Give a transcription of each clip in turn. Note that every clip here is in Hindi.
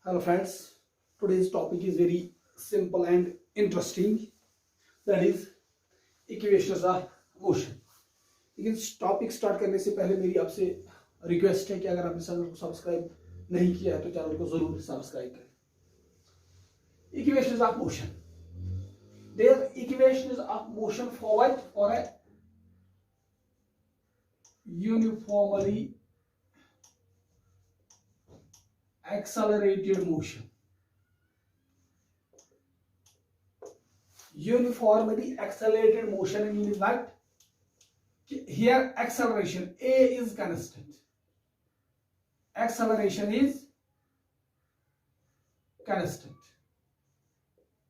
Hello friends, today's topic is very simple and interesting, that is equations of motion. लेकिन टॉपिक स्टार्ट करने से पहले मेरी आपसे रिक्वेस्ट है कि अगर आपने चैनल को सब्सक्राइब नहीं किया है तो चैनल को जरूर सब्सक्राइब करें। Equations of motion, there equations of motion forward और a uniformly accelerated motion. Uniformly accelerated motion means what? Here acceleration A is constant. Acceleration is constant.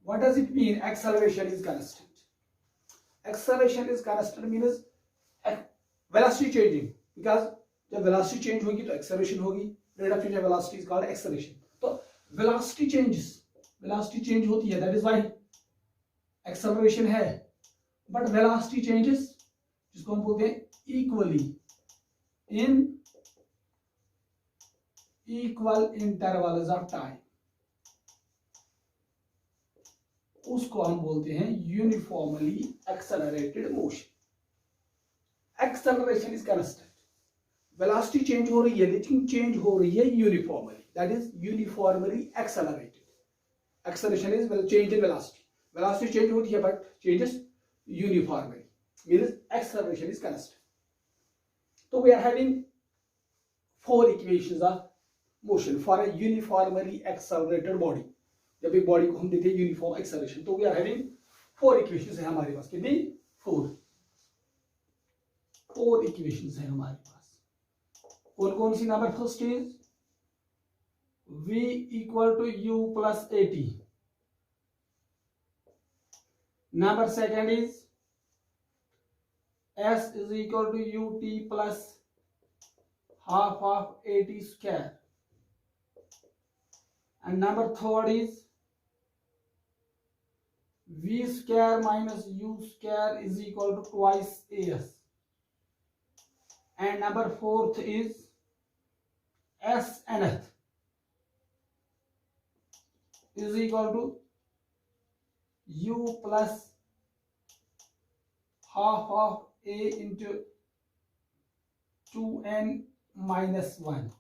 What does it mean? Acceleration is constant. Acceleration is constant means velocity changing, because जब velocity change होगी तो acceleration होगी. Rate of change of velocity is called acceleration. तो velocity change होती है, that is why acceleration है. But velocity changes जिसको हम बोलते हैं equally in equal intervals of time, उसको हम बोलते हैं uniformly accelerated motion. Acceleration is constant. Velocity change हो रही है लेकिन चेंज हो रही है uniformly, that is uniformly accelerated. Acceleration is change in velocity. Velocity change होती है but changes uniformly, means acceleration is constant. तो we are having four equations of motion for a uniformly accelerated body. जब एक बॉडी को हम देते हैं यूनिफॉर्म एक्सेलरेशन तो we are having four equations है हमारे पास. कितनी? फोर इक्वेशंस है हमारे पास. कौन कौन सी? Number first is v equal to u plus at. Number second is s is equal to ut plus half of at square. And number third is v square minus u square is equal to twice as. And number fourth is s nth is equal to u plus half of a into 2n minus 1.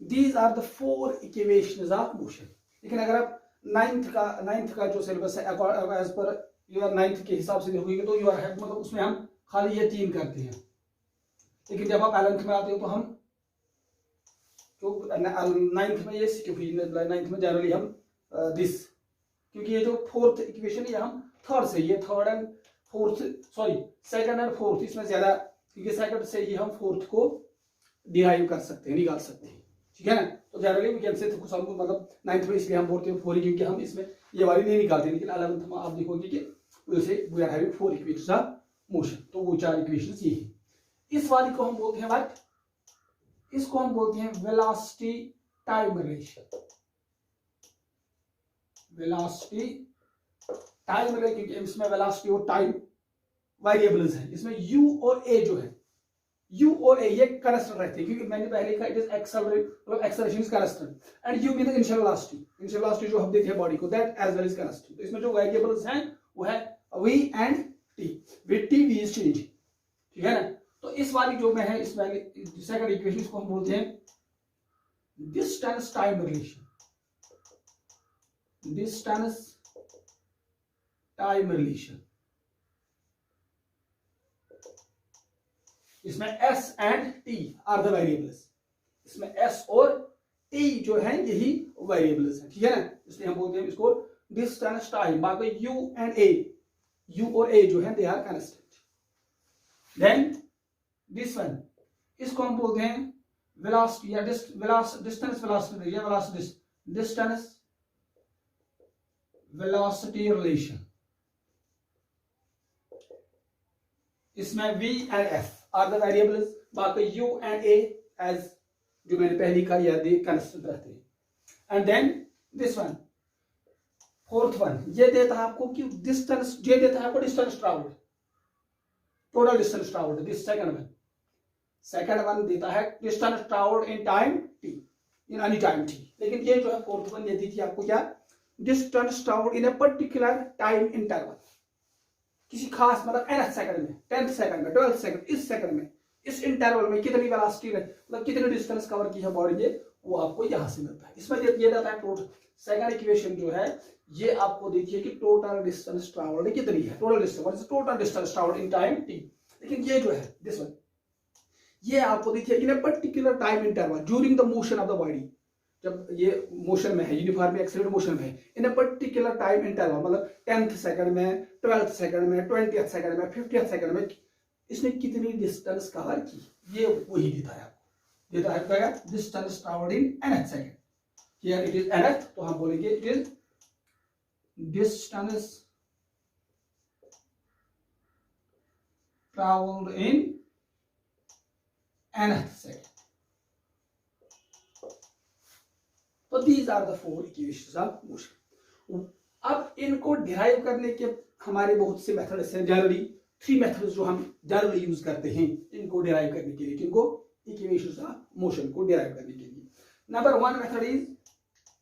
These are the four equations of motion. लेकिन अगर आप नाइन्थ का जो सिलेबस है एज पर योर नाइन्थ के हिसाब से देखोगे तो योर है, मतलब उसमें हम खाली ये तीन करते हैं. लेकिन जब आप 11th में आते हो तो हम तो नाइन्थ में ये क्योंकि नाइन्थ में जनरली हम दिस, क्योंकि ये जो फोर्थ इक्वेशन है हम थर्ड से, ये third and fourth sorry second and fourth, इसमें ज्यादा, क्योंकि सेकंड से ही हम फोर्थ को डिराइव कर सकते हैं, निकाल सकते हैं. ठीक है ना. तो जनरली वी कैन से कुछ हमको मतलब नाइन्थ में इसलिए हम बोलते हैं फोर, क्योंकि हम इसमें ये वाली नहीं निकालते. लेकिन 11th में आप देखोगे कि वैसे we are having four equations of motion. तो वो चार इक्वेशंस ये है. इस वाली को हम बोलते हैं व्हाट? इसको हम बोलते हैं velocity time relation. Velocity time relation, क्योंकि इसमें वेलोसिटी और टाइम वेरिएबल्स हैं. इसमें u और a जो है, u और a ये कांस्टेंट रहते हैं, क्योंकि मैंने पहले कहा इट इज एक्सेलरेट, मतलब acceleration is constant and u mean initial velocity. Initial velocity जो हम देते हैं बॉडी को, that as well is constant. तो इसमें जो वेरिएबल्स हैं वो है v and t. With t v is change. ठीक है ना. तो इस वाली जो में है, इस वाली सेकंड इक्वेशन, इसको हम बोलते हैं distance time relation. Distance time relation. इसमें s and t are the variables. इसमें s और t जो है यही वेरिएबल्स हैं. ठीक है ना. इसलिए हम बोलते हैं इसको डिस्टेंस टाइम. बाकी u एंड a, u और a जो है they are constant. Then this one, इसको हम बोलते हैं वेलोसिटी या डिस्टेंस वेलोसिटी या वेलोसिटी डिस्टेंस वेलोसिटी रिलेशन. इसमें v and f are the variables. बाकी u एंड a एज जो मैंने पहले कहा यह दे कांस्टेंट रहते हैं. And then this one, fourth one, ये देता है आपको कि डिस्टेंस, ये देता है आपको distance travelled, total distance travelled. This second one देता है distance travelled in time t. In any time t। लेकिन ये जो है फोर्थ वन ये दी थी आपको क्या, distance travelled in a particular time interval, किसी खास मतलब nth सेकंड में, 10th सेकंड में, 12th सेकंड, इस सेकंड में, इस इंटरवल में कितनी वेलोसिटी मतलब कितनी डिस्टेंस कवर की है बॉडी ने, वो आपको यहां से मिलता है। इसमें ये रहता है टोटल सेकंड इक्वेशन जो है ये आपको देखिए कि टोटल डिस्टेंस ट्रैवल्ड कितनी है, total distance what is total distance travelled in time t। लेकिन ये जो है दिस वन ये आपको देखिए in a particular time interval during the motion of the body, जब ये मोशन में है, यूनिफॉर्म एक्सेलरेटेड मोशन में है, इन अ पर्टिकुलर टाइम इंटरवल मतलब 10th सेकंड में, 12th सेकंड में, 20th सेकंड में, 50th सेकंड में इसने कितनी डिस्टेंस कवर की, ये वही देता है आपको, देता है क्या, distance travelled in nth second. Here it is nth, तो हम बोलेंगे it is distance travelled in nth second. तो these are the four equations of motion. अब इनको डिराइव करने के हमारे बहुत से मेथड्स हैं, जनरली 3 मेथड्स जो हम जनरली यूज करते हैं इनको डिराइव करने के लिए, किनको, इक्वेशंस ऑफ मोशन को डिराइव करने के लिए। नंबर 1 मेथड इज,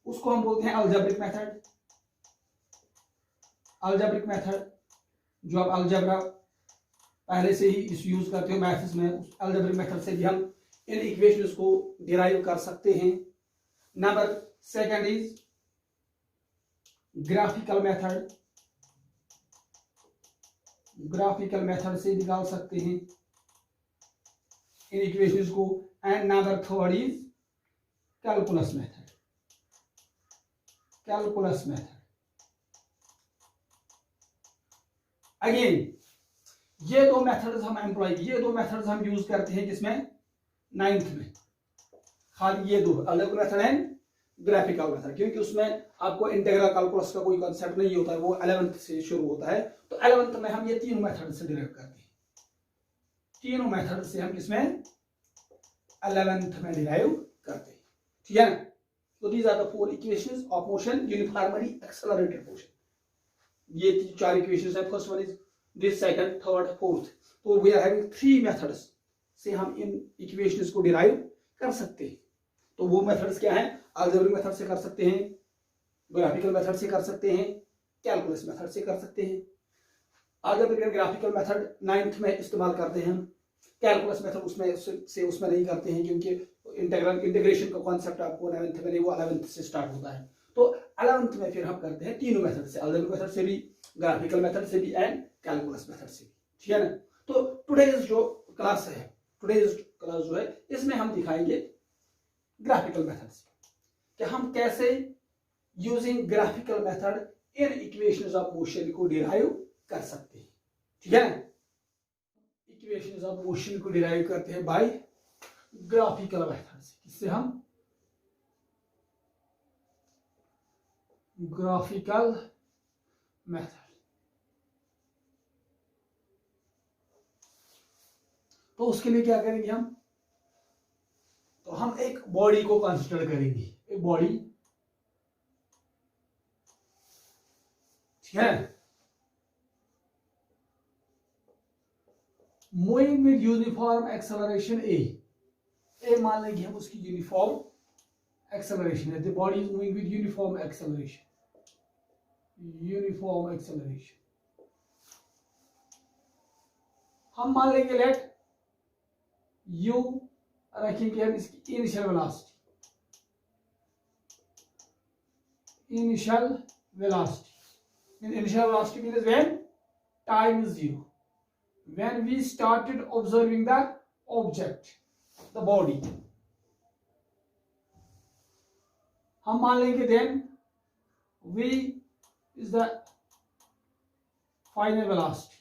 उसको हम बोलते हैं अलजेब्रिक मेथड। अलजेब्रिक मेथड जो आप अलजेब्रा पहले से ही इस यूज करते हो मैथ्स में, अलजेब्रिक मेथड से भी हम इन इक्वेशंस को डिराइव कर सकते हैं। Number 2 is graphical method, graphical method से निकाल सकते हैं इन इक्वेशंस को। And number 3 is calculus method, calculus method. Again ये दो मेथड्स हम एम्प्लॉय, ये दो मेथड्स हम यूज करते हैं किसमें, 9th में, खाली ये दो अलग मेथड है ग्राफिकल मेथड, क्योंकि उसमें आपको इंटीग्रल कैलकुलस का कोई कॉन्सेप्ट नहीं होता है, वो 11th से शुरू होता है। तो 11th में हम ये तीनों मेथड से डिराइव करते हैं, तीनों मेथड से हम किसमें 11th में डिराइव करते हैं, ठीक है ना। तो these are the 4 equations of motion uniformly accelerated motion. ये 4 इक्वेशंस है, first one is this, second, third, fourth. तो वी आर हैविंग 3 मेथड्स से हम इन इक्वेशंस को डिराइव कर सकते हैं। तो वो मेथड्स क्या हैं, अलजेब्रिक मेथड से कर सकते हैं, ग्राफिकल मेथड से कर सकते हैं, कैलकुलस मेथड से कर सकते हैं। अलजेब्रिक ग्राफिकल मेथड 9th में इस्तेमाल करते हैं, कैलकुलस मेथड उसमें नहीं करते हैं, क्योंकि इंटीग्रेशन का कॉन्सेप्ट आपको 9th में नहीं, वो 11th से स्टार्ट होता है। तो 11th में फिर हम करते हैं तीनों मेथड से, अलजेब्रिक मेथड से भी, ग्राफिकल मेथड से भी एंड कैलकुलस मेथड से भी, ठीक है ना। तो टुडेज जो क्लास है, टुडेज क्लास जो है इसमें हम दिखाएंगे ग्राफिकल मेथड से कि हम कैसे using graphical method in equations of motion को डिराइव कर सकते हैं, ठीक है। इक्वेशंस ऑफ मोशन को डिराइव करते हैं बाय ग्राफिकल मेथड से, किससे हम, ग्राफिकल मेथड। तो उसके लिए क्या करेंगे हम, तो हम एक बॉडी को कंसीडर करेंगे, एक बॉडी, ठीक है, मूविंग विद यूनिफॉर्म एक्सेलरेशन ए मान लेंगे हम उसकी यूनिफॉर्म एक्सेलरेशन है, the body is moving with uniform acceleration, uniform acceleration. हम मान लेंगे लेट यू रखेंगे हम इसकी initial velocity, initial velocity, initial velocity means when time is 0, when we started observing the object, the body, हम मान लेंगे then v is the final velocity,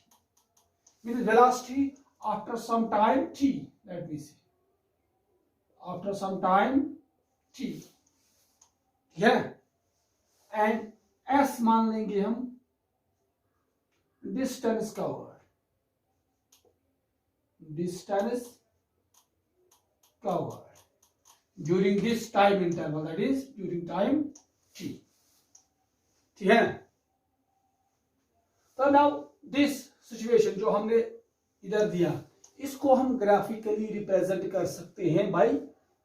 means velocity after some time t, let me say after some time t, yeah, and s मान लेंगे हम distance covered, distance covered during this time interval, that is during time t, ठीक है। तो नाउ दिस सिचुएशन जो हमने इधर दिया, इसको हम ग्राफिकली रिप्रेजेंट कर सकते हैं बाय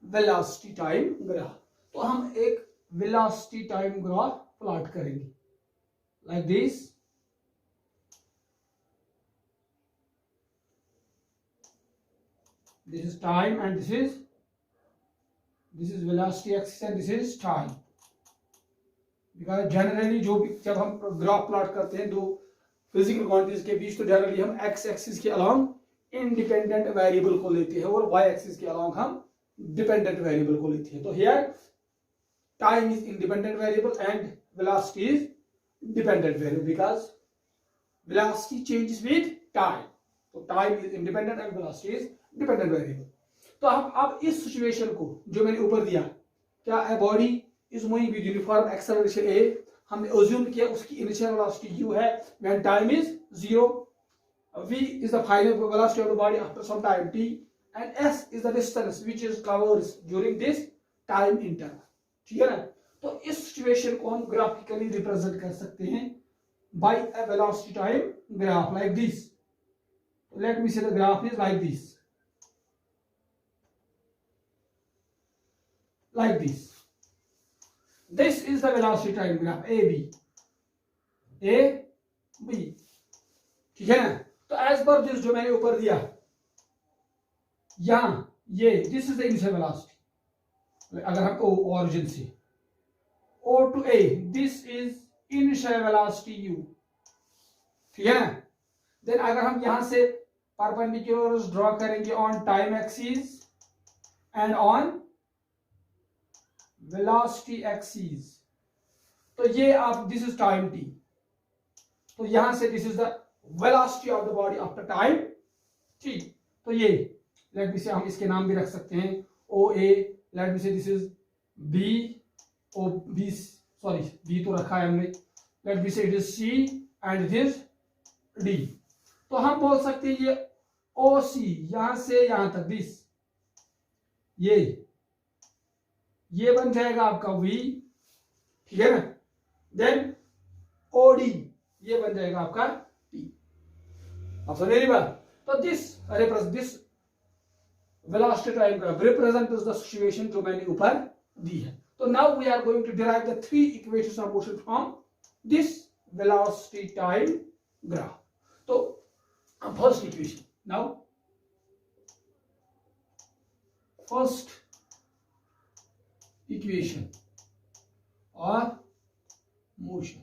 वेलोसिटी टाइम ग्राफ। तो हम एक वेलोसिटी टाइम ग्राफ प्लॉट करेंगे like this. This is time and this is velocity axis and this is time. Because generally जो भी जब हम ग्राफ प्लॉट करते हैं दो फिजिकल क्वांटिटीज के बीच, तो जनरली हम एक्स एक्सिस के अलोंग इंडिपेंडेंट वेरिएबल को लेते हैं और वाई एक्सिस के अलोंग हम डिपेंडेंट वेरिएबल को लेते हैं। तो here time is independent variable and velocity is dependent variable because velocity changes with time. तो time is independent and velocity is dependent variable. तो हम अब इस सिचुएशन को जो मैंने ऊपर दिया, क्या a body is moving with uniform acceleration A, हमने अज्यूम किया उसकी इनिशियल वेलोसिटी u है when time is 0, v is the final velocity of the body after some time t, and s is the distance which is covered during this time interval। ठीक है ना। तो इस सिचुएशन को हम ग्राफिकली रिप्रेजेंट कर सकते हैं by a velocity time graph like this। Let me say the graph is like this, like this। This is the velocity time graph AB, ठीक है ना। तो एज पर दिस जो मैंने ऊपर दिया, यहां ये this is the initial velocity. अगर हम ओरिजिन से O to A, this is initial velocity u, ठीक है ना। देन अगर हम यहां से परपेंडिकुलर ड्रॉ करेंगे on time axis and on velocity axis, तो ये आप दिस इज टाइम t, तो यहां से this is the velocity of the body after time t। तो ये लेट मी से हम इसके नाम भी रख सकते हैं ओ ए, let me say this is B O B, sorry B तो रखा है हमने, let me say it is C and it is D. तो हम बोल सकते हैं ये ओ सी यहां से यहां तक दिस, ये बन जाएगा आपका V, ठीक है ना। देन OD ये बन जाएगा आपका T। आप समझ रही बात। तो this velocity time graph represents the situation जो मैंने ऊपर दी है। तो now we are going to derive the three equations of motion from this velocity time graph. तो first equation, now first equation or motion,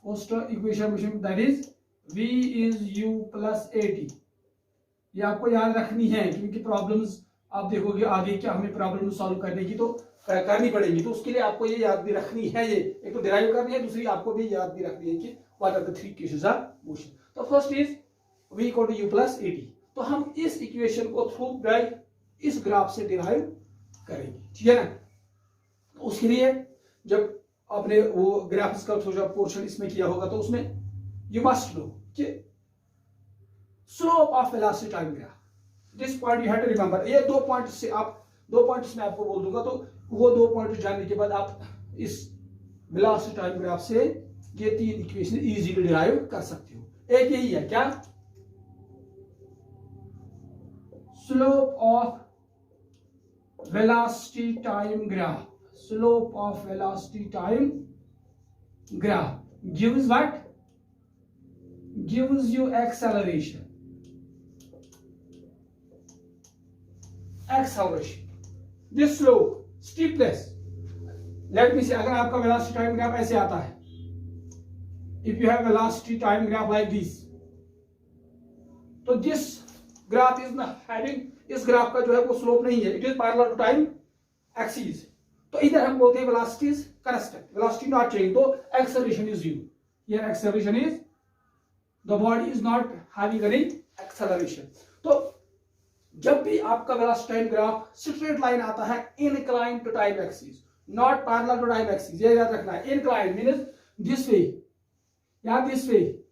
first equation of motion that is v is u plus at। ये आपको याद रखनी है क्योंकि प्रॉब्लम्स आप देखोगे आगे क्या हमें प्रॉब्लम सॉल्व करने की तो करनी पड़ेगी, तो उसके लिए आपको ये याद भी रखनी है, ये एक तो डिराइव करनी है, दूसरी आपको भी याद भी रखनी है कि what are the three equations of motion. तो first is v equal to u plus at। तो हम इस इक्वेशन को थ्रू बाय इस ग्राफ से डिराइव करेंगे, ठीक है ना। उसके लिए जब आपने वो ग्राफिकल थोड़ा पोर्शन इसमें किया होगा तो उसमें यू मस्ट नो कि slope of velocity time graph, this point you have to remember. ये दो पॉइंट से आप दो पॉइंट्स में आपको बोल दूंगा, तो वो दो पॉइंट जानने के बाद आप इस वेलोसिटी टाइम ग्राफ से ये तीन इक्वेशन इजीली डिराइव कर सकते हो। एक यही है क्या, slope of velocity time graph, slope of velocity time graph gives what, gives you acceleration, this slope steepness। let me say अगर आपका velocity time graph ऐसे आता है, if you have velocity time graph like this, तो this graph is not having, इस ग्राफ का जो है वो स्लोप नहीं है, it is parallel to time axis. तो इधर हम बोलते हैं velocity is constant, velocity not change, तो एक्सेलरेशन इज u, ये acceleration is the body is not having any acceleration. तो जब भी आपका velocity time graph straight line आता है incline to time axis, not parallel to time axis, ये याद रखना है। इनक्लाइन मींस दिस वे या this way,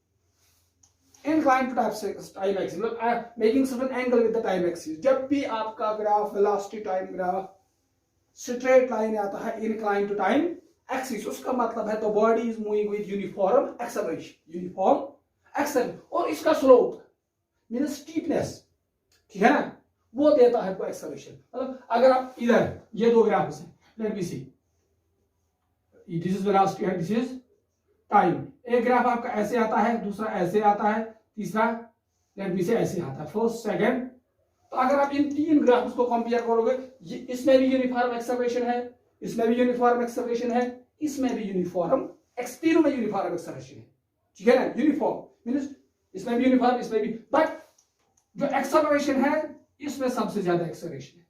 inclined to time axis, मतलब making certain angle with the time axis। जब भी आपका graph velocity time graph straight line आता है inclined to time axis, उसका मतलब है तो body is moving with uniform acceleration, और इसका स्लोप मींस स्टीपनेस, ठीक है ना, वो देता है आपको एक्सेलरेशन। मतलब अगर आप इधर ये दो ग्राफ हैं, let me see, this is velocity है, दिस इज टाइम। एक ग्राफ आपका ऐसे आता है, दूसरा ऐसे आता है, तीसरा लेट मी से ऐसे आता है, फर्स्ट सेकंड। तो अगर आप इन तीन ग्राफ्स को कंपेयर करोगे, इसमें भी यूनिफॉर्म एक्सेलरेशन है, इसमें भी यूनिफॉर्म एक्सेलरेशन है, इसमें भी यूनिफॉर्म, तीनों में यूनिफॉर्म एक्सेलरेशन है, ठीक है ना। यूनिफॉर्म मींस इसमें भी यूनिफॉर्म, इसमें भी, बट जो एक्सेलरेशन है इसमें सबसे ज्यादा एक्सेलरेशन है।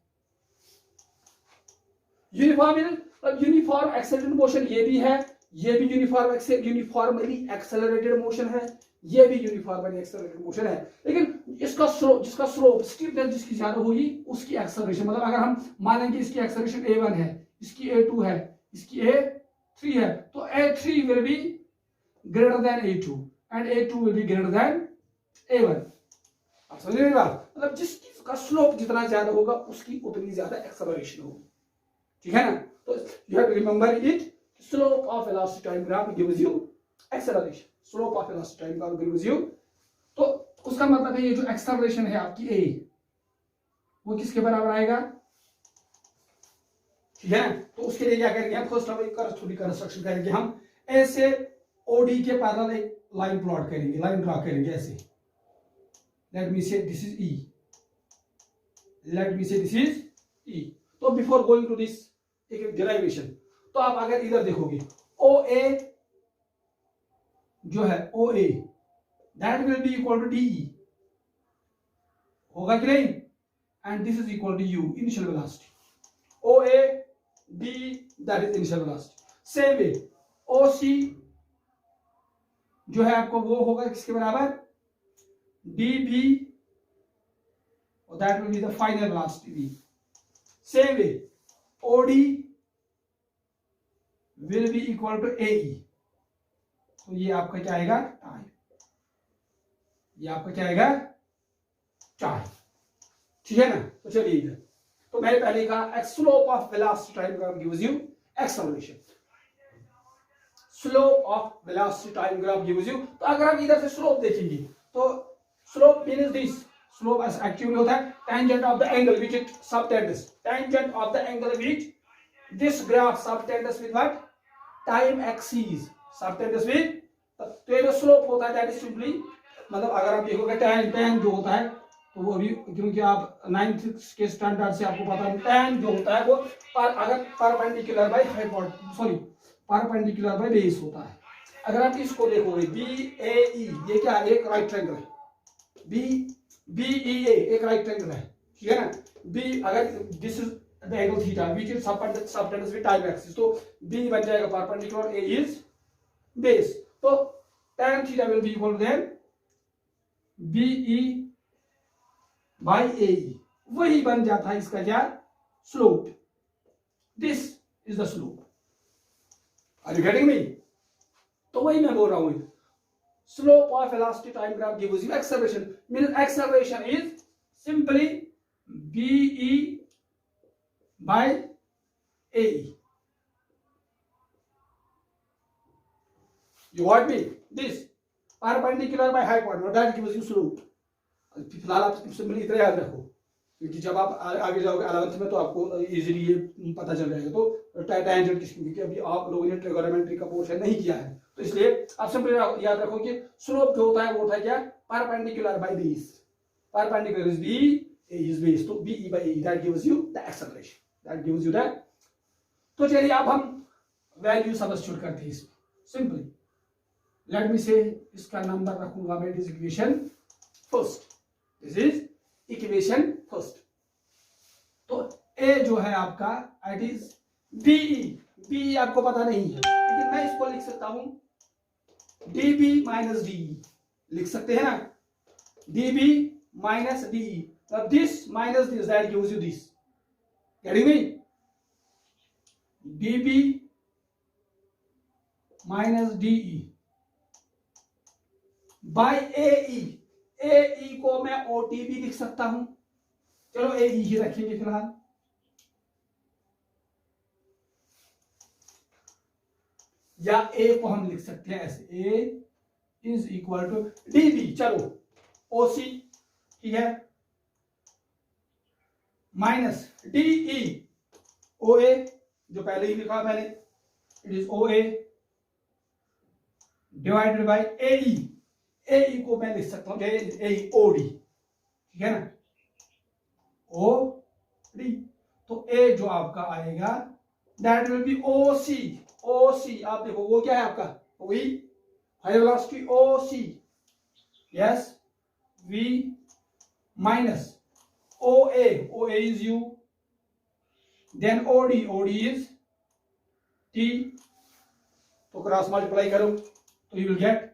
यूनिफॉर्म एक्सेलरेटेड मोशन ये भी है, ये भी यूनिफॉर्मली एक्सेलरेटेड मोशन है, ये भी यूनिफॉर्मली एक्सेलरेटेड मोशन है। लेकिन इसका स्लोप, जिसका स्लोप स्टीपनेस जिसकी ज्यादा होगी उसकी एक्सेलरेशन, मतलब अगर हम मानेंगे इसकी एक्सेलरेशन a1 है, इसकी a2 है, इसकी a3 है, तो a3 will be greater than a2 and a2 will be greater than a1। आप समझ रहे हैं बात? मतलब जिसका स्लोप जितना ज्यादा होगा उसकी उतनी ज्यादा एक्सेलरेशन होगी, ठीक है ना। तो you have to remember it, slope of velocity time graph gives you acceleration, slope of velocity time graph gives you, तो उसका मतलब है ये जो एक्सेलरेशन है आपकी a, वो किसके बराबर आएगा, ठीक है। तो उसके लिए क्या करेंगे हम, फर्स्ट हम थोड़ी कंस्ट्रक्शन करेंगे, हम a से OD के पैरेलल एक लाइन प्लॉट करेंगे, लाइन ड्रॉ करेंगे ऐसे, let me say this is E, let me say this is E। तो बिफोर गोइंग टू दिस एक डेरिवेशन, तो आप अगर इधर देखोगे OA जो है OA that will be equal to DE, होगा कि नहीं, and this is equal to U, initial velocity, OA DE that is initial velocity. Same way OC जो है आपको वो होगा किसके बराबर, DB, और that will be the final velocity V। Same way OD will be equal to AE, तो ये आपका क्या आएगा, टाइम, ये आपका क्या आएगा, टाइम, ठीक है ना। तो चलिए इधर, तो मैंने पहले कहा slope of velocity time graph gives you acceleration, slope of velocity time graph gives you. तो अगर आप इधर से स्लोप देखेंगे तो slope means this, slope actually होता है tangent of the angle which it subtends, tangent of the angle which this graph subtends with what, time axis, subtends with, तो ये जो स्लोप होता है दैट इज सिंपली, मतलब अगर आप देखोगे tan जो होता है, तो वो भी क्योंकि आप 9th के स्टैंडर्ड से आपको पता है tan जो होता है वो अगर perpendicular by hypotenuse, sorry perpendicular by base होता है। अगर आप इसको देखोगे BAE, ये क्या है, एक राइट ट्रायंगल है, BEA एक राइट ट्रायंगल है, ठीक है ना। B अगर this is the angle theta which is subtends with time axis, तो B बन जाएगा परपेंडिकुलर, A इज बेस, तो tan theta will be equal to then BE by AE, वही बन जाता है इसका क्या, slope, this is the slope. Are you getting me? तो वही मैं बोल रहा हूं, slope of velocity time graph gives you acceleration, means acceleration is simply BE by AE, you got me, this perpendicular by hypotenuse that gives you slope। फिलहाल आप सिंपली इतना याद रखो, क्योंकि जब आप आगे जाओगे 11th में तो आपको इजीली ये पता चल जाएगा। तो टेंजेंट किसकी, क्योंकि अभी आप लोगों ने ट्रिगोनोमेट्री का पोर्शन नहीं किया है, तो इसलिए आप सिंपली याद रखो कि स्लोप जो होता है वो होता है क्या, perpendicular by base, perpendicular is B, A is base, तो BE by AE that gives you the acceleration, that gives you that। तो चलिए अब हम वैल्यू सब्स्टिट्यूट करते हैं इसमें, सिंपली लेट मी से इसका नंबर रखूंगा मैं, this equation first, this is equation first. तो A जो है आपका इट इज BE आपको पता नहीं है, लेकिन मैं इसको लिख सकता हूं DB माइनस DE, लिख सकते हैं ना, DB minus DE, this minus this that gives you this, getting me, DB minus DE by AE, AE को मैं OT भी लिख सकता हूं, चलो AE ही रखेंगे फिलहाल, या A को हम लिख सकते हैं ऐसे, A is equal to DB, चलो OC ठीक है, माइनस डी ई ओ ए, जो पहले ही लिखा मैंने, it is O A divided by A E. A E को मैं लिख सकता हूं ए ओ डी, ठीक है ना, ओ डी। तो ए जो आपका आएगा that will be O C. O C आप देखो वो क्या है आपका, वही high velocity O C, yes, V minus O A is U, then O D is T. तो क्रॉस मल्टीप्लाई करो तो you will get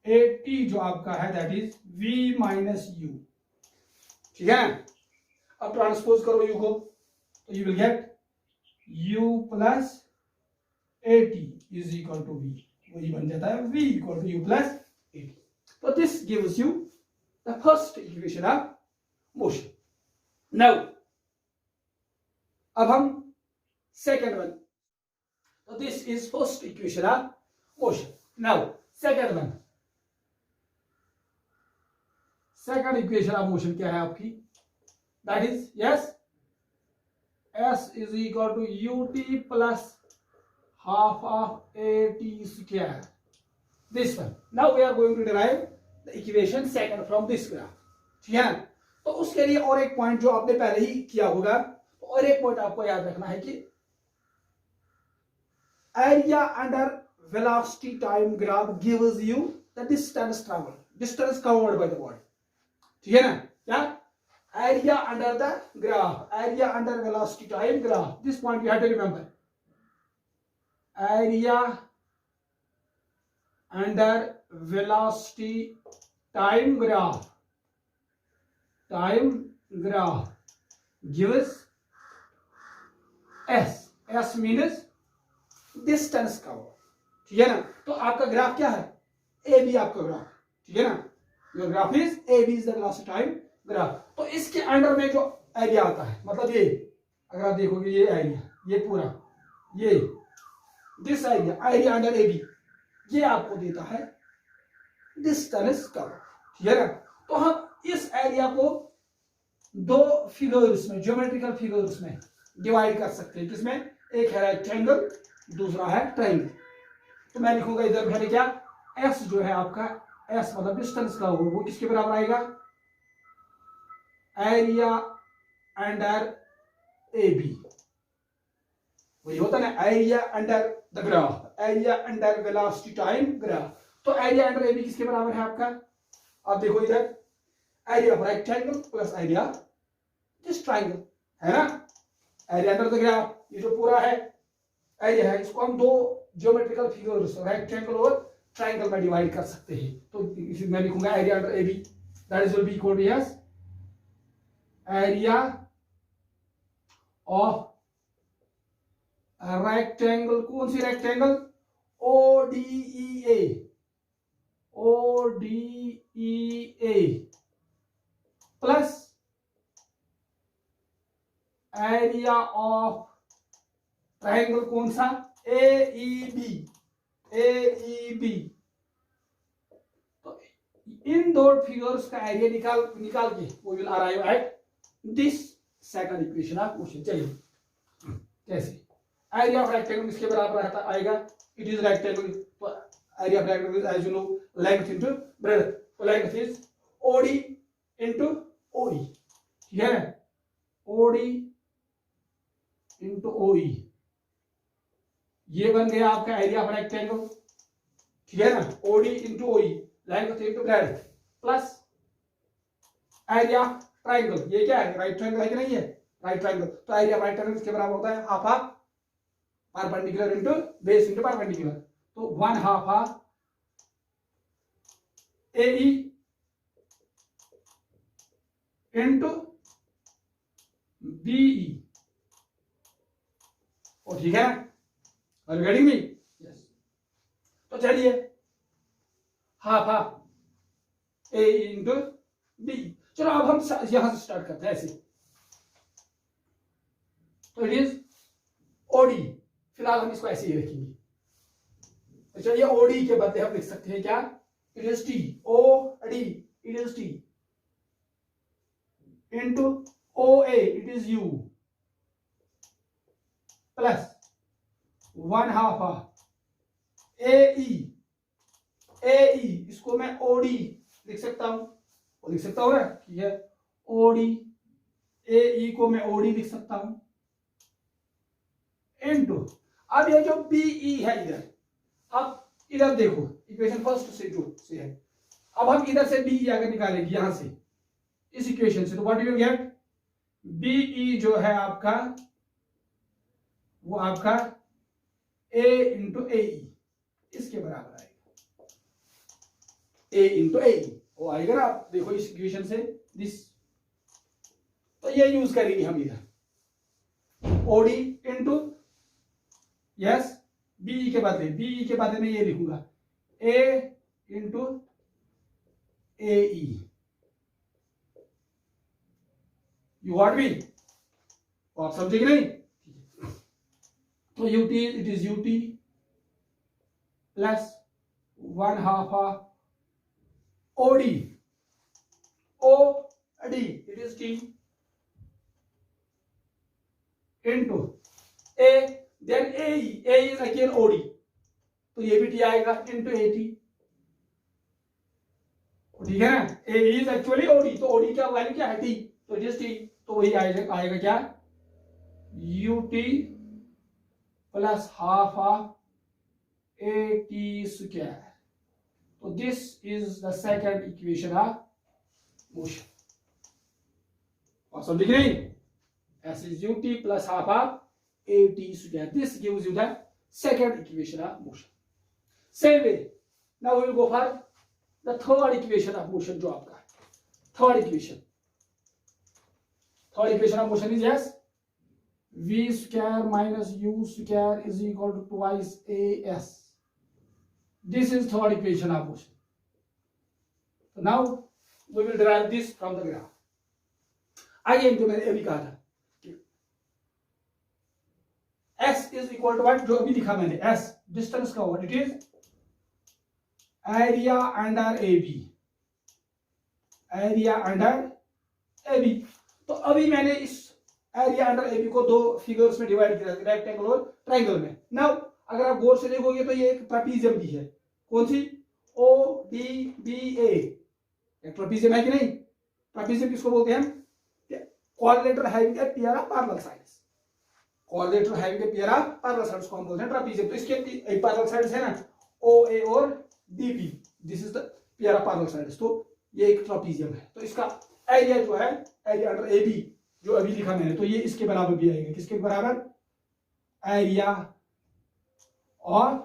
A T जो आपका है that is V minus U, ठीक है। अब ट्रांसपोज करो यू को तो you will get u plus A T is equal to we, वही बन जाता है v equal to U plus A T. तो this gives you the first equation of motion. Now अब हम सेकंड वन, तो this is first equation of motion. Now second one, second equation of motion क्या है आपकी, that is yes s is equal to ut plus half of at square, this one. Now we are going to derive the equation second from this graph, ठीक है ना। तो उसके लिए और एक पॉइंट जो आपने पहले ही किया होगा, तो और एक पॉइंट आपको याद रखना है कि area under velocity time graph gives you the distance travelled, distance covered by the body, ठीक है ना। क्या area under the graph, area under velocity time graph, this point you have to remember, area under velocity time graph gives s means distance covered, ठीक है ना। तो आपका ग्राफ क्या है, ए बी आपका ग्राफ, ठीक है ना, your graph is A B is the velocity time graph. तो इसके अंडर में जो एरिया आता है, मतलब ये अगर आप देखोगे ये एरिया, ये पूरा ये this area under A B, ये आपको देता है डिस्टेंस कवर, ठीक है ना। तो हम इस एरिया को दो फिगर्स में, ज्योमेट्रिकल फिगर्स में डिवाइड कर सकते हैं, किसमें, एक है रेक्टेंगल, दूसरा है ट्रायंगल। तो मैं लिखूंगा इधर पहले क्या, एस जो है आपका, एस मतलब डिस्टेंस का वो किसके बराबर आएगा, एरिया अंडर ए बी, वही होता है ना, area under the graph, area under velocity time graph. तो एरिया अंडर ए बी किसके बराबर है आपका, आप देखो इधर, area of rectangle plus area this triangle, है ना। एरिया अंडर द ग्राफ ये जो पूरा है एरिया है, इसको हम दो ज्योमेट्रिकल फिगर्स रेक्टेंगल और ट्रायंगल में डिवाइड कर सकते हैं। तो मैं लिखूंगा area under A B that is will be equal to yes area of rectangle, कौन सी rectangle, O D E A plus area of triangle कौन सा, ए ई बी। तो इन दो फिगर्स का एरिया निकाल के वो will arrive at this second equation of motion. चलिए कैसे, एरिया ऑफ रेक्टेंगल किसके बराबर रहता आएगा, इट इज रेक्टेंगल, तो area of rectangle is as you know length into breadth, तो length is OD into OE, ठीक है, ओडी इनटू ओई, ये बन गया आपका एरिया ऑफ रेक्टेंगल, ठीक है ना, OD into OE, length into breadth, plus area triangle, ये क्या है, राइट ट्रायंगल है कि नहीं है, राइट ट्रायंगल, तो एरिया राइट ट्रायंगल किसके बराबर होता है, half of perpendicular into base into perpendicular, तो 1/2 ऑफ एई इनटू बीई, और ठीक है, are you getting me, yes. तो चलिए half of A into B, चलो अब हम यहां से स्टार्ट करते हैं ऐसे, तो इट इज ओडी, फिलहाल हम इसको ऐसे ही रखेंगे। तो चलिए ओडी के बदले हम लिख सकते हैं क्या, it is T, O D, it is T into OA it is U plus 1/2 AE इसको मैं OD लिख सकता हूं, वो लिख सकता हूं ना कि है OD, AE को मैं OD लिख सकता हूं इनटू, अब ये जो BE है इधर, अब इधर देखो इक्वेशन फर्स्ट से जो से है, अब हम इधर से BE अगर निकालेंगे यहां से इस इक्वेशन से, तो what you will gate, BE जो है आपका वो आपका A इंटू AE इसके बराबर आएगा, A इंटू AE वो आएगा ना, आप देखो इस इक्वेशन से दिस, तो ये यूज करेंगे हम इधर OD इंटू यस BE के बदले में ये लिखूंगा A into AE, you what me, आप समझे कि नहीं, तो UT it is UT plus 1/2 OD it is T into A, then AE is again OD, तो ये भी T आएगा इंटू AT, ठीक है ना, AE इज एक्चुअली OD, तो OD क्या वैल्यू क्या है T, तो इट इज T, तो वही आएगा क्या UT प्लस 1/2 AT स्क्वायर, तो this is the second equation of motion, और सब लिख रहे हैं S is UT plus 1/2 AT square, this gives you the second equation of motion. Same way, now we will go for the third equation of motion, जो आपका third equation of motion is yes V square minus U square is equal to twice AS, this is third equation of motion. So now we will derive this from the graph. again जो मैंने अभी कहा था S is equal to what, जो अभी लिखा मैंने S डिस्टेंस का what it is area under AB, तो अभी मैंने इस एरिया अंडर AB को दो फिगर्स में डिवाइड किया, रेक्टेंगल और ट्रायंगल में। नाउ अगर आप गौर से देखोगे तो ये एक ट्रापीजियम भी है, कौन सी ODBA, एक ट्रापीजियम है कि नहीं, ट्रापीजियम किसको बोलते हैं हम, quadrilateral having a pair of parallel sides, quadrilateral having a pair of parallel sides को हम बोलते हैं ट्रापीजियम। तो इसके पैरेलल साइड्स है ना OA और DB, this is the pair of parallel sides, तो ये एक ट्रापीजियम है। तो इसका एरिया जो है एरिया अंडर AB जो अभी लिखा मैंने, तो ये इसके बराबर भी आएगा, किसके बराबर, एरिया और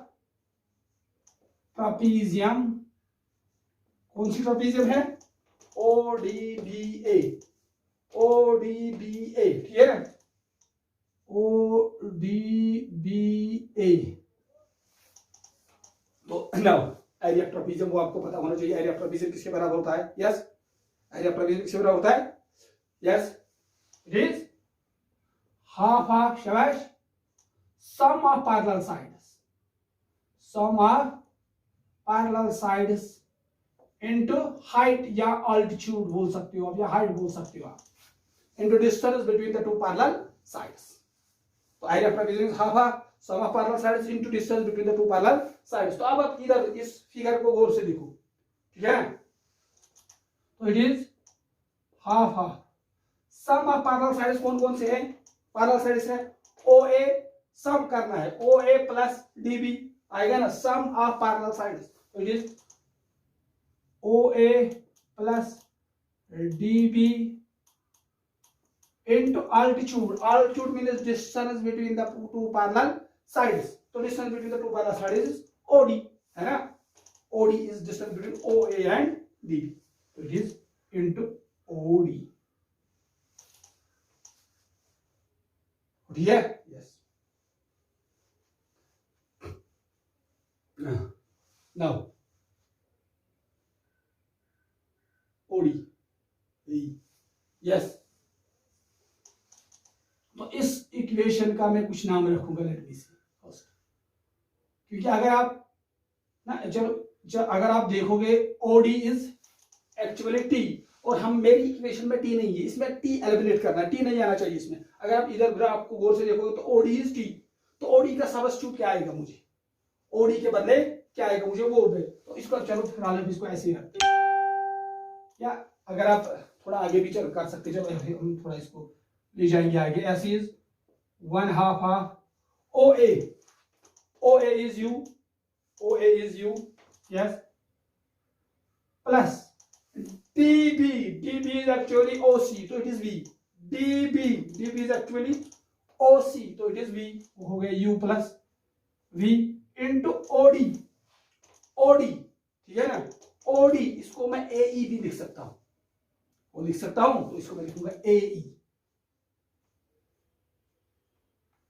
ट्रापीजियम, कौन सी ट्रापीजियम है ODBA, ठीक है ना, ODBA। तो नाउ एरिया ट्रापीजियम वो आपको पता होना चाहिए, एरिया ट्रापीजियम किसके बराबर होता है, यस एरिया ट्रापीजियम किसके बराबर होता है, yes it is half of शाबाश sum of parallel sides into height या अल्टीट्यूड बोल सकते हो आप, या हाइट बोल सकते हो आप, into distance between the two parallel sides. तो area of trapezium is half of sum of parallel sides into distance between the two parallel sides. तो अब आप इधर इस फिगर को गौर से देखो, ठीक है, तो it is half of sum of parallel sides, कौन कौन से हैं पैरेलल साइड्स है, OA सम करना है, OA प्लस DB आएगा ना, सम ऑफ पैरेलल साइड्स, तो it is OA plus DB into altitude means distance between the two parallel sides, so distance between the two parallel sides is OD, है ना, OD is distance between OA and DB, so it is into OD, ठीक है, yes। now OD yes, तो इस इक्वेशन का मैं कुछ नाम रखूंगा, लेट मी सी फर्स्ट, क्योंकि अगर आप ना अगर आप देखोगे OD इज एक्चुअली T, और हम मेरी इक्वेशन में टी नहीं है, इसमें टी एलिमिनेट करना है, टी नहीं आना चाहिए इसमें। अगर आप इधर ग्राफ को गौर से देखोगे तो ओडी इज टी, तो ओडी का सबस्टिट्यूट क्या आएगा मुझे, ओडी के बदले क्या आएगा मुझे वो दे। तो इसको चलो फिलहाल इसको ऐसे ही रखते हैं, या अगर आप थोड़ा आगे भी चल कर सकते, चलो हम थोड़ा इसको ले जाएंगे आगे। S is 1/2 of O A, O A is U, O A is U, yes, plus db, db is actually oc, so it is v, db, db is actually oc, तो it is v, हो गया u plus v into OD, OD ठीक है ना, ओडी इसको मैं ae भी लिख सकता हूं, वो लिख सकता हूं, तो इसको मैं लिखूंगा ae,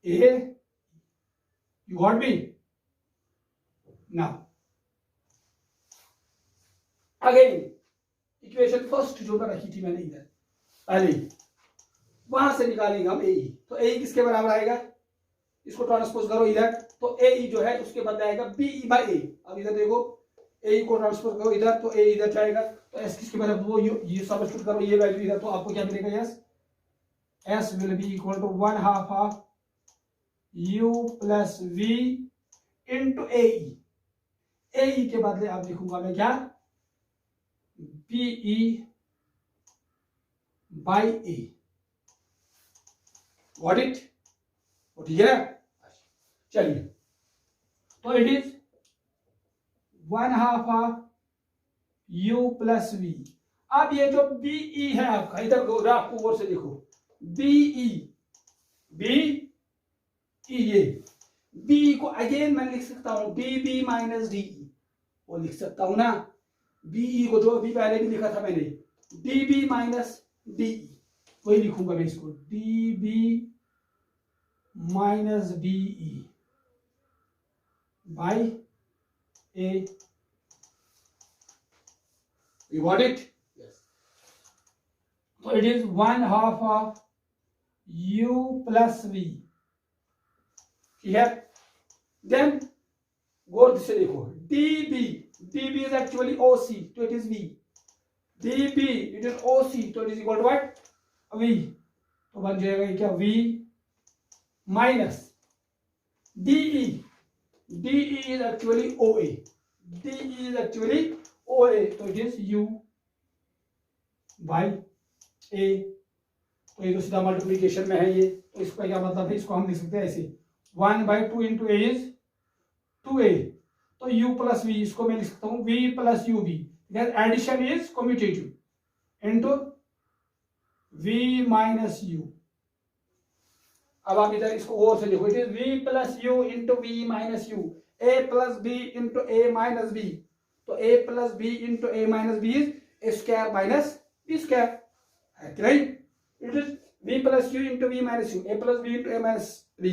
a, you got me now। Again equation first जो मैं रखी थी मैंने इधर पहले ही, वहां से निकालेंगे हम ए, तो ए किसके बराबर आएगा, इसको ट्रांसपोज करो इधर, तो ए जो है उसके बदले आएगा बी बाई ए। अब इधर देखो ए को ट्रांसपोज करो इधर, तो ए इधर जाएगा, तो एस किसके बराबर, वो ये सब्स्टिट्यूट करो ये वैल्यू इधर, तो आपको क्या मिलेगा, yes, S will be equal to 1/2 of U plus V into A के बदले आप लिखूंगा मैं क्या, PE by A, got it, ठीक है। चलिए, तो it is 1/2 of U plus V। अब ये जो BE है आपका, इधर ग्राफ को गौर से देखो, BE, ये B को अगेन मैं लिख सकता हूं DB माइनस DE, वो लिख सकता हूं ना, बीई को जो अभी पहले भी लिखा था मैंने, डीबी माइनस डीई, वही लिखूंगा मैं इसको, DB minus DE by A, you got it, तो it is 1/2 of U plus V, ठीक है। देन गौर से देखो, db is actually oc, so it is v, db it is oc, so it is equal to what, v, तो बन जाएगा ये क्या, v minus de is actually oa, de is actually oa, तो it is u by a, तो ये तो सीधा मल्टीप्लीकेशन में है ये, तो इसका क्या मतलब है, इसको हम लिख सकते हैं ऐसे, 1/2 इंटू a इज 2a, तो u प्लस v, इसको मैं लिख सकता हूं v plus u v, addition is commutative into v minus u। अब आप इधर इसको और से लिखो, it is v plus u into v minus u, a plus b into a minus b, तो a plus b into a minus b is a square minus b square, है कि नहीं, it is v plus u into v minus u, a plus b into a minus b,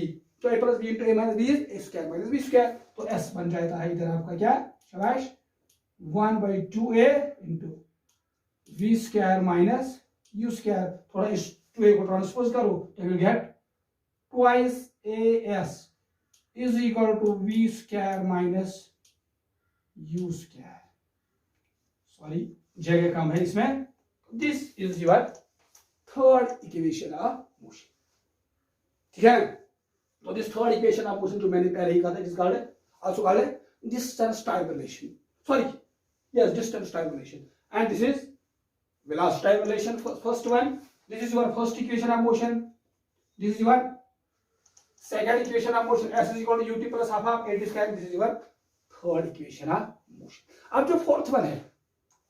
तो a plus b into a minus b is a square minus b square, तो s बन जाता है इधर आपका क्या, शाबाश, 1/2a into v square minus u square, थोड़ा इस 2a को ट्रांसपोज करो तो will get twice as is equal to v square minus u square, sorry जगह कम है इसमें, this is your third equation of motion, ठीक है। तो this third equation of motion जो मैंने पहले ही कहा था, it is called also called distance time relation, sorry, yes, distance time relation, and this is velocity time relation, first one, this is your first equation of motion, this is your second equation of motion, s is equal to ut plus half of a square, this is your third equation of motion। अब जो फोर्थ वन है,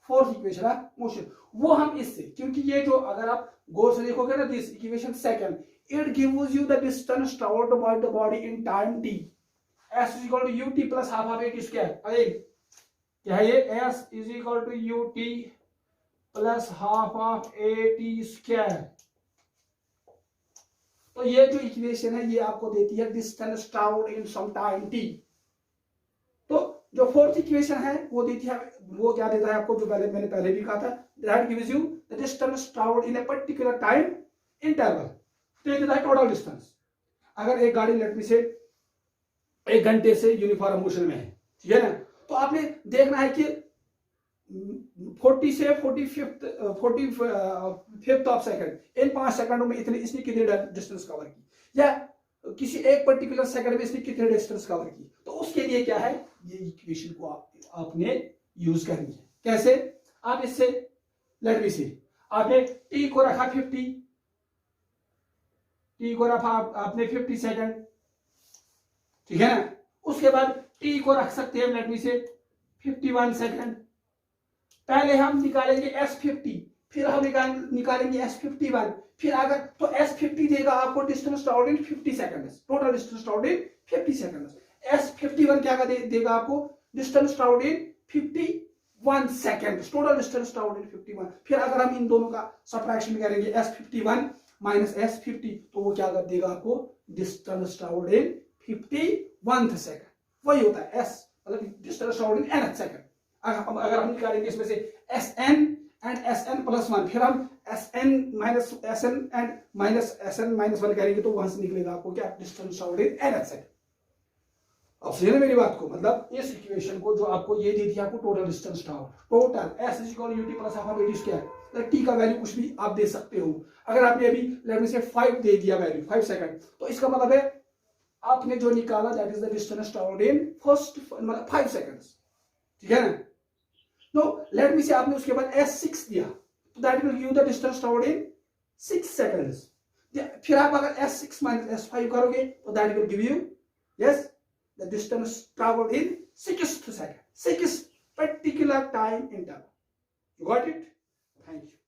फोर्थ इक्वेशन ऑफ मोशन, वो हम इससे, क्योंकि ये जो अगर आप गौर से देखोगे ना, this equation second, it gives you the distance traveled by the body in time t, s is equal to ut plus half of a square, again क्या है ये, s is equal to ut plus half of a square, तो ये जो इक्वेशन है ये आपको देती है distance travelled in some time t। तो जो फोर्थ इक्वेशन है वो देती है, वो क्या देता है आपको, जो मैंने पहले भी कहा था, that gives you the distance travelled in a particular time interval, तो ये देता है टोटल डिस्टेंस। अगर एक गाड़ी लेट मी से 1 घंटे से यूनिफॉर्म मोशन में है, ठीक है ना, तो आपने देखना है कि 40 से 45th ऑफ सेकंड, इन 5 सेकंडों में इतने इसने कितनी डिस्टेंस कवर की, या किसी एक पर्टिकुलर सेकंड में इसने कितनी डिस्टेंस कवर की, तो उसके लिए क्या है, ये इक्वेशन को आपने यूज करनी है। कैसे? आप इससे लेट मी सी, आपने टी को रखा 50, टी को रखा आपने 50 सेकंड, ठीक है ना। उसके बाद टी को रख सकते हैं लेट मी से 51 सेकंड। पहले हम निकालेंगे S50, फिर हम निकालेंगे S51, फिर अगर तो S50 देगा आपको डिस्टेंस ट्रैवल्ड इन 50 सेकंड्स, टोटल डिस्टेंस ट्रैवल्ड इन 50 सेकंड्स। S51 क्या देगा आपको डिस्टेंस ट्रैवल्ड इन 51 सेकंड्स, टोटल डिस्टेंस ट्रैवल्ड इन 51। फिर अगर हम इन दोनों का सब्ट्रैक्शन करेंगे S51 माइनस S50, तो वो क्या देगा आपको डिस्टेंस ट्रैवल्ड इन 51 सेकंड। वही होता है S, मतलब distance travelled in nth second. अगर हम निकालेंगे इसमें से Sn एंड Sn प्लस 1, फिर हम Sn minus Sn and minus Sn minus 1 करेंगे, तो वहां से निकलेगा आपको क्या distance travelled in nth second. अब समझे ना मेरी बात को, मतलब इस इक्वेशन को जो आपको ये दे दिया आपको total distance travel, total S equal ut plus half radius क्या है, t का वैल्यू कुछ भी आप दे सकते हो। अगर आपने अभी लेट मी से 5 दे दिया वैल्यू 5 सेकंड, तो इसका मतलब है आपने जो निकाला that is the distance travelled in first मतलब 5 सेकंड्स, ठीक है ना। नो लेट मी से आपने उसके बाद S6 दिया, तो that will give the distance travelled in 6 seconds. फिर आप अगर S6 माइनस S5 करोगे, तो that will give you yes the distance traveled in 6th second, 6th particular time interval. You got it? Thank you.